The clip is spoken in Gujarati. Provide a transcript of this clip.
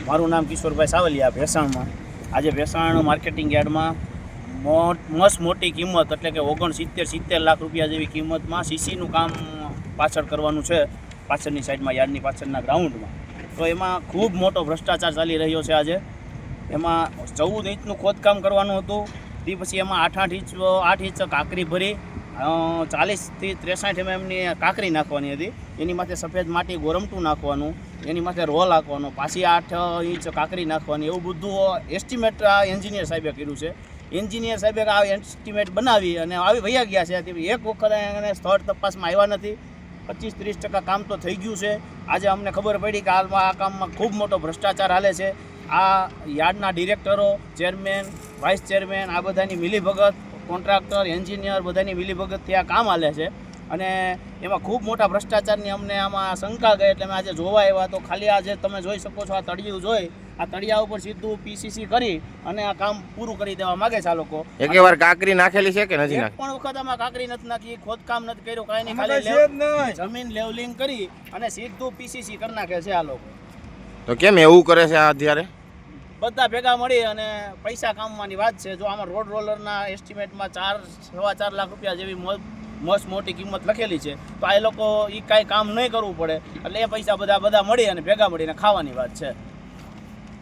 મારું નામ કિશોરભાઈ સાવલિયા, ભેસાણમાં. આજે ભેસાણ માર્કેટિંગ યાર્ડમાં મસ્ત મોટી કિંમત એટલે કે 69-70 લાખ રૂપિયા જેવી કિંમતમાં સીસીનું કામ પાછળ કરવાનું છે, પાછળની સાઈડમાં યાર્ડની પાછળના ગ્રાઉન્ડમાં. તો એમાં ખૂબ મોટો ભ્રષ્ટાચાર ચાલી રહ્યો છે. આજે એમાં 14 ઇંચનું ખોદકામ કરવાનું હતું, તે પછી એમાં 8 ઇંચ કાંકરી ભરી 40થી 63 mmની કાંકરી નાખવાની હતી. એની માથે સફેદ માટી ગોરમટું નાખવાનું, એની માથે રોલ નાખવાનો, પાછી 8 ઇંચ કાંકરી નાખવાની. એવું બધું એસ્ટિમેટ આ એન્જિનિયર સાહેબે કર્યું છે. એન્જિનિયર સાહેબે આ એસ્ટિમેટ બનાવી અને આવી વયા ગયા છે. એક વખત એને સ્થળ તપાસમાં આવ્યા નથી. 25-30% કામ તો થઈ ગયું છે. આજે અમને ખબર પડી કે હાલમાં આ કામમાં ખૂબ મોટો ભ્રષ્ટાચાર હાલે છે. આ યાર્ડના ડિરેક્ટરો, ચેરમેન, વાઇસ ચેરમેન આ બધાની મિલીભગત, કોન્ટ્રાક્ટર, એન્જિનિયર બધાની મિલીભગતથી આ કામ હાલે છે અને એમાં ખૂબ મોટા ભ્રષ્ટાચારની અમને આમાં શંકા ગઈ. એટલે અમે આજે જોવા આવ્યા. તો ખાલી આજે તમે જોઈ શકો છો, આ તળિયું જોઈ, આ તળિયા ઉપર સીધું પીસીસી કરી અને આ કામ પૂરું કરી દેવા માગે છે આ લોકો. એકવાર કાંકરી નાખેલી છે કે નથી નાખી? પણ વખત આમાં કાંકરી નથી નાખી, ખોદકામ નથી કર્યું, કાંઈ નહીં. ખાલી જમીન લેવલિંગ કરી અને સીધું પીસીસી કરી નાખે છે આ લોકો. તો કેમ એવું કરે છે આ અત્યારે? બધા ભેગા મળી અને પૈસા કામવાની વાત છે. જો આમાં રોડ રોલરના એસ્ટિમેટમાં 4-4.25 લાખ રૂપિયા જેવી મસ્ત મોટી કિંમત લખેલી છે. તો આ લોકો એ કાંઈ કામ નહીં કરવું પડે એટલે એ પૈસા બધા મળી અને ભેગા મળીને ખાવાની વાત છે.